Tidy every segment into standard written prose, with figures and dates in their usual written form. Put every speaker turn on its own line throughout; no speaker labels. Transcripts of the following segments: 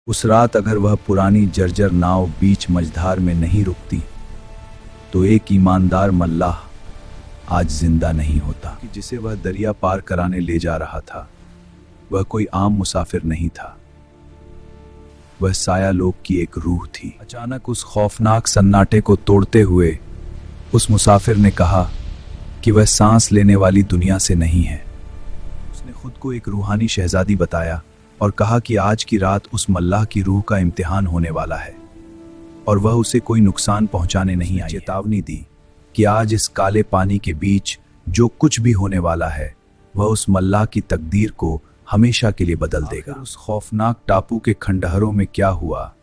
उस रात अगर वह पुरानी जर्जर नाव बीच मझधार में नहीं रुकती तो एक ईमानदार मल्लाह आज जिंदा नहीं होता। कि जिसे वह दरिया पार कराने ले जा रहा था वह कोई आम मुसाफिर नहीं था, वह साया लोक की एक रूह थी। अचानक उस खौफनाक सन्नाटे को तोड़ते हुए उस मुसाफिर ने कहा कि वह सांस लेने वाली दुनिया से नहीं है। उसने खुद को एक रूहानी शहजादी बताया और कहा कि आज की रात उस मल्लाह की रूह का इम्तिहान होने वाला है और वह उसे कोई नुकसान पहुंचाने नहीं आई। चेतावनी दी कि आज इस काले पानी के बीच जो कुछ भी होने वाला है वह उस मल्लाह की तकदीर को हमेशा के लिए बदल देगा। उस खौफनाक टापू के खंडहरों में क्या हुआ,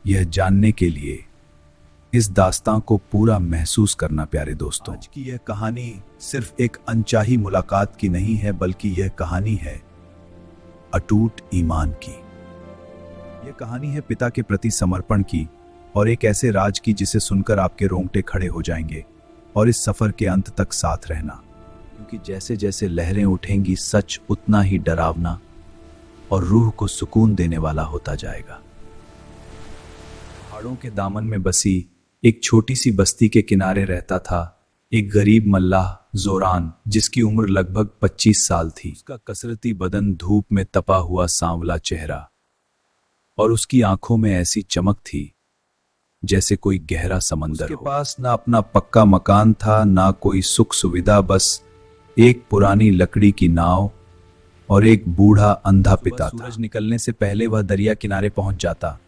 यह जानने के लिए इस दास्तां को पूरा महसूस करना प्यारे दोस्तों। आज की यह कहानी सिर्फ एक अनचाही मुलाकात की नहीं है, बल्कि यह कहानी है अटूट ईमान की। यह कहानी है पिता के प्रति समर्पण की और एक ऐसे राज की जिसे सुनकर आपके रोंगटे खड़े हो जाएंगे और इस सफर के अंत तक साथ रहना, क्योंकि जैसे जैसे लहरें उठेंगी सच उतना ही डरावना और रूह को सुकून देने वाला होता जाएगा। पहाड़ों के दामन में बसी एक छोटी सी बस्ती के किनारे रहता था एक गरीब मल्लाह जोरान, जिसकी उम्र लगभग 25 साल थी। उसका कसरती बदन, धूप में तपा हुआ सांवला चेहरा और उसकी आंखों में ऐसी चमक थी जैसे कोई गहरा समंदर। उसके पास ना अपना पक्का मकान था, ना कोई सुख सुविधा, बस एक पुरानी लकड़ी की नाव और एक बूढ़ा अंधा पिता था। सूरज निकलने से पहले वह दरिया किनारे पहुंच जाता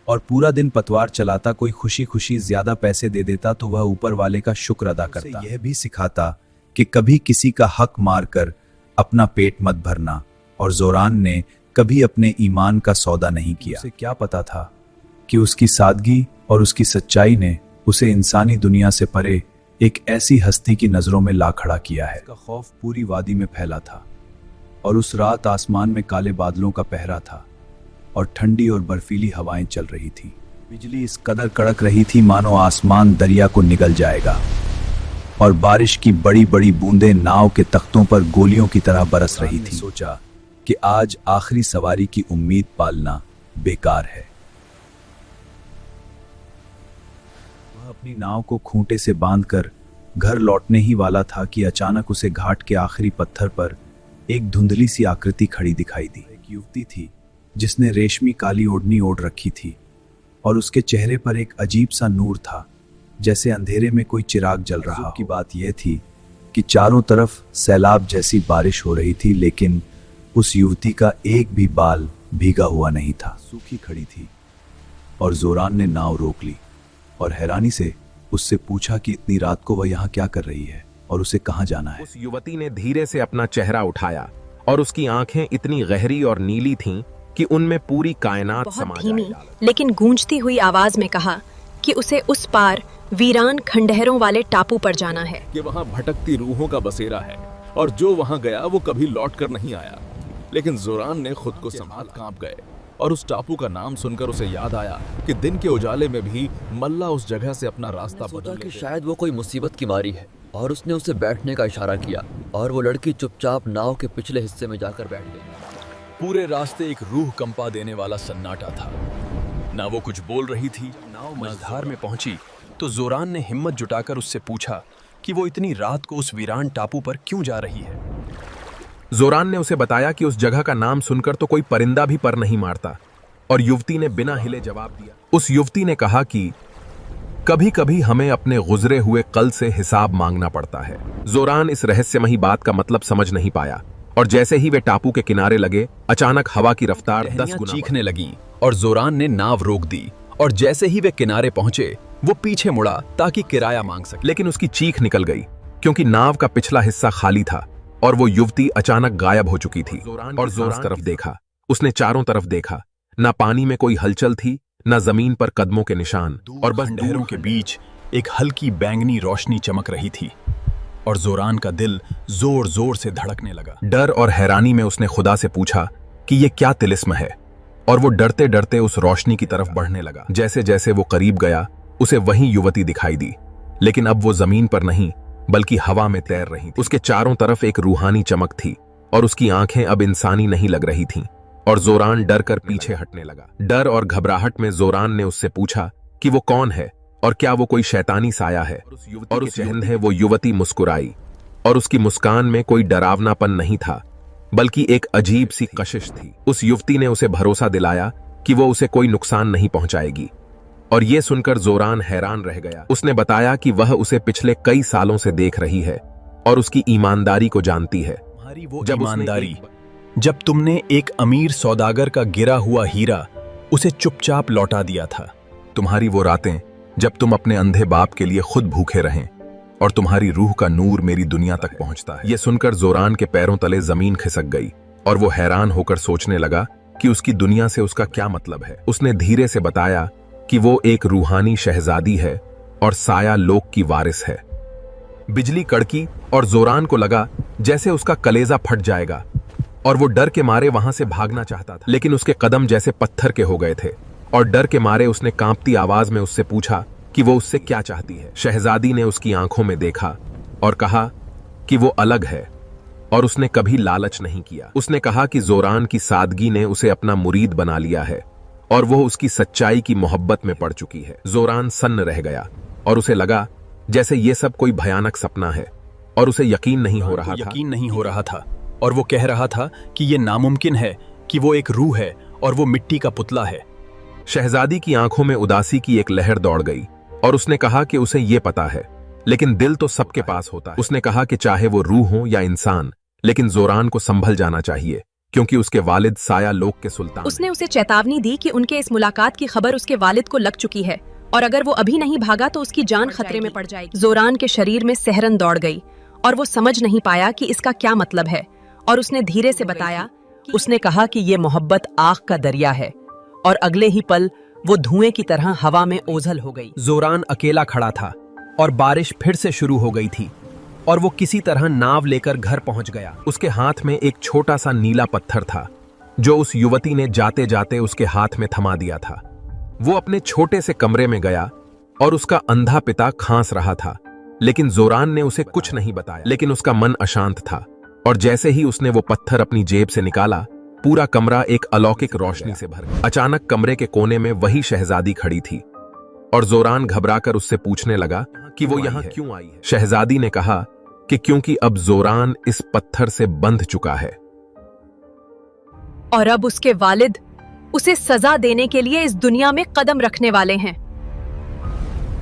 और पूरा दिन पतवार चलाता। कोई खुशी खुशी ज्यादा पैसे दे देता तो वह ऊपर वाले का शुक्र अदा करता। यह भी सिखाता कि कभी किसी का हक मारकर अपना पेट मत भरना, और जोरान ने कभी अपने ईमान का सौदा नहीं किया। उसे क्या पता था कि उसकी सादगी और उसकी सच्चाई ने उसे इंसानी दुनिया से परे एक ऐसी हस्ती की नजरों में ला खड़ा किया है। उसका खौफ पूरी वादी में फैला था और उस रात आसमान में काले बादलों का पहरा था और ठंडी और बर्फीली हवाएं चल रही थी। बिजली इस कदर कड़क रही थी मानो आसमान दरिया को निगल जाएगा, और बारिश की बड़ी बड़ी बूंदें नाव के तख्तों पर गोलियों की तरह बरस रही थी। सोचा कि आज आखिरी सवारी की उम्मीद पालना बेकार है। वह अपनी नाव को खूंटे से बांधकर घर लौटने ही वाला था कि अचानक उसे घाट के आखिरी पत्थर पर एक धुंधली सी आकृति खड़ी दिखाई दी। एक युवती थी जिसने रेशमी काली ओढ़नी ओढ़ रखी थी और उसके चेहरे पर एक अजीब सा नूर था, जैसे अंधेरे में कोई चिराग जल रहा हो। की बात यह थी कि चारों तरफ सैलाब जैसी बारिश हो रही थी, लेकिन उस युवती का एक भी बाल भीगा हुआ नहीं था। सूखी खड़ी थी और जोरान ने नाव रोक ली और हैरानी से उससे पूछा कि इतनी रात को वह यहाँ क्या कर रही है और उसे कहाँ जाना है।
उस युवती ने धीरे से अपना चेहरा उठाया और उसकी आंखें इतनी गहरी और नीली थीं कि उनमें पूरी कायनात समा जाए।
धीमी लेकिन गूंजती हुई आवाज में कहा कि उसे उस पार वीरान खंडहरों वाले टापू पर जाना है।
कि वहाँ भटकती रूहों का बसेरा है और जो वहाँ गया वो कभी लौट कर नहीं आया। लेकिन जोरान ने खुद को संभाल कांप गए और उस टापू का नाम सुनकर उसे याद आया कि दिन के उजाले में भी मल्ला उस जगह से अपना रास्ता बदल
कि शायद वो कोई मुसीबत की मारी है, और उसने उसे बैठने का इशारा किया और वो लड़की चुपचाप नाव के पिछले हिस्से में जाकर बैठ गई।
पूरे रास्ते एक रूह कंपा देने वाला सन्नाटा था। ना वो कुछ बोल रही थी।
नाव मझधार में पहुंची तो जोरान ने हिम्मत जुटाकर उससे पूछा कि वो इतनी रात को उस वीरान टापू पर क्यों जा रही है।
जोरान ने उसे बताया कि उस जगह का नाम सुनकर तो कोई परिंदा भी पर नहीं मारता, और युवती ने बिना हिले जवाब दिया। उस युवती ने कहा कि कभी कभी हमें अपने गुजरे हुए कल से हिसाब मांगना पड़ता है। जोरान इस रहस्यमयी बात का मतलब समझ नहीं पाया, और जैसे ही वे टापू के किनारे लगे अचानक हवा की रफ्तार 10 गुना
चीखने लगी और जोरान ने नाव रोक दी, और जैसे ही वे किनारे पहुंचे वो पीछे मुड़ा ताकि किराया मांग सके।
लेकिन उसकी चीख निकल गई क्योंकि नाव का पिछला हिस्सा खाली था और वो युवती अचानक गायब हो चुकी थी। और जोरान तरफ देखा, उसने चारों तरफ देखा, ना पानी में कोई हलचल थी, ना जमीन पर कदमों के निशान,
और बस खंडहरों के बीच एक हल्की बैंगनी रोशनी चमक रही थी और जोरान का दिल जोर जोर से धड़कने लगा।
डर और हैरानी में उसने खुदा से पूछा कि ये क्या तिलिस्म है, और वो डरते डरते उस रोशनी की तरफ बढ़ने लगा। जैसे जैसे वो करीब गया उसे वही युवती दिखाई दी, लेकिन अब वो जमीन पर नहीं बल्कि हवा में तैर रही थी। उसके चारों तरफ एक रूहानी चमक थी और उसकी आंखें अब इंसानी नहीं लग रही थीं, और जोरान डर कर पीछे हटने लगा। डर और घबराहट में जोरान ने उससे पूछा कि वो कौन है और क्या वो कोई शैतानी साया है। और उस चहंद है वो युवती मुस्कुराई और उसकी मुस्कान में कोई डरावनापन नहीं था, बल्कि एक अजीब सी कशिश थी। उस युवती ने उसे भरोसा दिलाया कि वो उसे कोई नुकसान नहीं पहुंचाएगी, और ये सुनकर जोरान हैरान रह गया। उसने बताया कि वह उसे पिछले कई सालों से देख रही है और उसकी ईमानदारी को जानती है।
तुम्हारी वो ईमानदारी, जब तुमने एक अमीर सौदागर का गिरा हुआ हीरा उसे चुपचाप लौटा दिया था।
तुम्हारी वो रातें जब तुम अपने अंधे बाप के लिए खुद भूखे रहें और तुम्हारी रूह का नूर मेरी दुनिया तक पहुंचता है। यह सुनकर जोरान के पैरों तले जमीन खिसक गई और वो हैरान होकर सोचने लगा कि उसकी दुनिया से उसका क्या मतलब है। उसने धीरे से बताया कि वो एक रूहानी शहजादी है और साया लोक की वारिस है। बिजली कड़की और जोरान को लगा जैसे उसका कलेजा फट जाएगा और वो डर के मारे वहां से भागना चाहता था, लेकिन उसके कदम जैसे पत्थर के हो गए थे और डर के मारे उसने कांपती आवाज में उससे पूछा कि वो उससे क्या चाहती है। शहजादी ने उसकी आंखों में देखा और कहा कि वो अलग है और उसने कभी लालच नहीं किया। उसने कहा कि जोरान की सादगी ने उसे अपना मुरीद बना लिया है और वो उसकी सच्चाई की मोहब्बत में पड़ चुकी है। जोरान सन्न रह गया और उसे लगा जैसे ये सब कोई भयानक सपना है और उसे यकीन नहीं हो रहा था
और वो कह रहा था कि ये नामुमकिन है कि वो एक रूह है और वो मिट्टी का पुतला है।
शहजादी की आंखों में उदासी की एक लहर दौड़ गई और उसने कहा कि उसे ये पता है, लेकिन दिल तो सबके पास होता है। उसने कहा कि चाहे वो रूह हो या इंसान, लेकिन जोरान को संभल जाना चाहिए क्योंकि उसके वालिद साया लोक के सुल्तान।
उसने उसे चेतावनी दी कि उनके इस मुलाकात की खबर उसके वालिद को लग चुकी है और अगर वो अभी नहीं भागा तो उसकी जान खतरे में पड़ जाएगी। जोरान के शरीर में सहरन दौड़ गई और वो समझ नहीं पाया कि इसका क्या मतलब है, और उसने धीरे से बताया।
उसने कहा कि ये मोहब्बत आग का दरिया है और अगले ही पल वो धुएं की तरह हवा में ओझल हो गई।
जोरान अकेला खड़ा था और बारिश फिर से शुरू हो गई थी और वो किसी तरह नाव लेकर घर पहुंच गया।
उसके हाथ में एक छोटा सा नीला पत्थर था जो उस युवती ने जाते जाते उसके हाथ में थमा दिया था। वो अपने छोटे से कमरे में गया और उसका अंधा पिता खांस रहा था, लेकिन जोरान ने उसे कुछ नहीं बताया। लेकिन उसका मन अशांत था और जैसे ही उसने वो पत्थर अपनी जेब से निकाला, पूरा कमरा एक अलौकिक रोशनी से भर गया। अचानक कमरे के कोने में वही शहजादी खड़ी थी और जोरान घबराकर उससे पूछने लगा कि वो यहाँ क्यों आई है। शहजादी ने कहा कि क्योंकि अब जोरान इस पत्थर से बंध चुका है
और अब उसके वालिद उसे सजा देने के लिए इस दुनिया में कदम रखने वाले हैं।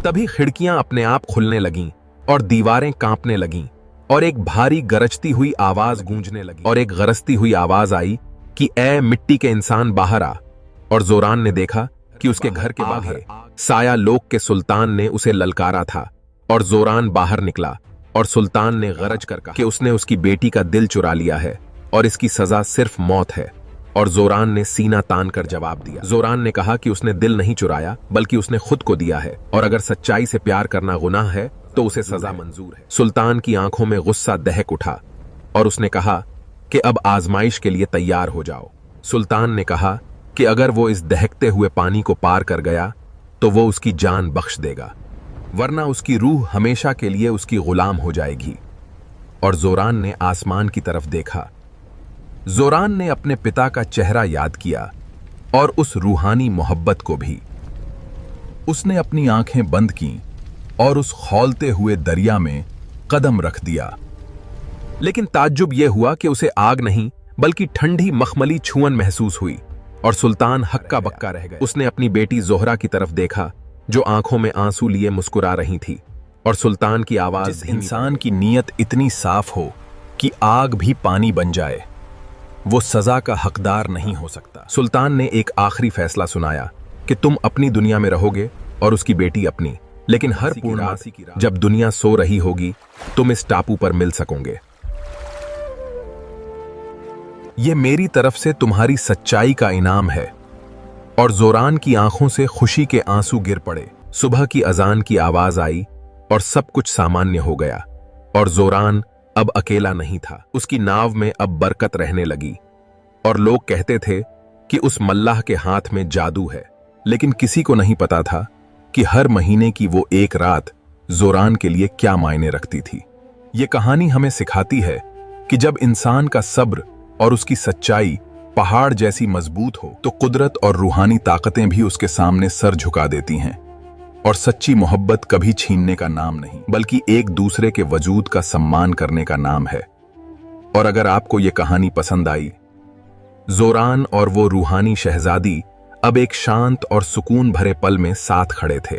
तभी खिड़कियां अपने आप खुलने लगीं और दीवारें कांपने लगीं और एक भारी गरजती हुई आवाज गूंजने लगी और एक गरजती हुई आवाज आई कि ए मिट्टी के इंसान बाहर आ। और जोरान ने देखा कि उसके घर के बाहर साया लोक के सुल्तान ने उसे ललकारा था और जोरान बाहर निकला और सुल्तान ने गरज कर कहा कि उसने उसकी बेटी का दिल चुरा लिया है और इसकी सजा सिर्फ मौत है। और जोरान ने सीना तान कर जवाब दिया। जोरान ने कहा कि उसने दिल नहीं चुराया बल्कि उसने खुद को दिया है और अगर सच्चाई से प्यार करना गुनाह है तो उसे सजा मंजूर है। सुल्तान की आंखों में गुस्सा दहक उठा और उसने कहा कि अब आजमाइश के लिए तैयार हो जाओ। सुल्तान ने कहा कि अगर वो इस दहकते हुए पानी को पार कर गया तो वो उसकी जान बख्श देगा, वरना उसकी रूह हमेशा के लिए उसकी गुलाम हो जाएगी। और जोरान ने आसमान की तरफ देखा। जोरान ने अपने पिता का चेहरा याद किया और उस रूहानी मोहब्बत को भी। उसने अपनी आंखें बंद की और उस खौलते हुए दरिया में कदम रख दिया। लेकिन ताज्जुब यह हुआ कि उसे आग नहीं बल्कि ठंडी मखमली छुअन महसूस हुई और सुल्तान हक्का बक्का रह गए। उसने अपनी बेटी जोहरा की तरफ देखा जो आंखों में आंसू लिए मुस्कुरा रही थी और सुल्तान की आवाज,
जिस इंसान की नीयत इतनी साफ हो कि आग भी पानी बन जाए, वो सजा का हकदार नहीं हो सकता।
सुल्तान ने एक आखिरी फैसला सुनाया कि तुम अपनी दुनिया में रहोगे और उसकी बेटी अपनी, लेकिन हर पूर्णमासी की रात जब दुनिया सो रही होगी तुम इस टापू पर मिल सकोगे। ये मेरी तरफ से तुम्हारी सच्चाई का इनाम है। और जोरान की आंखों से खुशी के आंसू गिर पड़े। सुबह की अजान की आवाज आई और सब कुछ सामान्य हो गया और जोरान अब अकेला नहीं था। उसकी नाव में अब बरकत रहने लगी और लोग कहते थे कि उस मल्लाह के हाथ में जादू है, लेकिन किसी को नहीं पता था कि हर महीने की वो एक रात जोरान के लिए क्या मायने रखती थी। ये कहानी हमें सिखाती है कि जब इंसान का सब्र और उसकी सच्चाई
पहाड़ जैसी मजबूत हो तो कुदरत और रूहानी ताकतें भी उसके सामने सर झुका देती हैं। और सच्ची मोहब्बत कभी छीनने का नाम नहीं, बल्कि एक दूसरे के वजूद का सम्मान करने का नाम है। और अगर आपको ये कहानी पसंद आई, जोरान और वो रूहानी शहजादी अब एक शांत और सुकून भरे पल में साथ खड़े थे।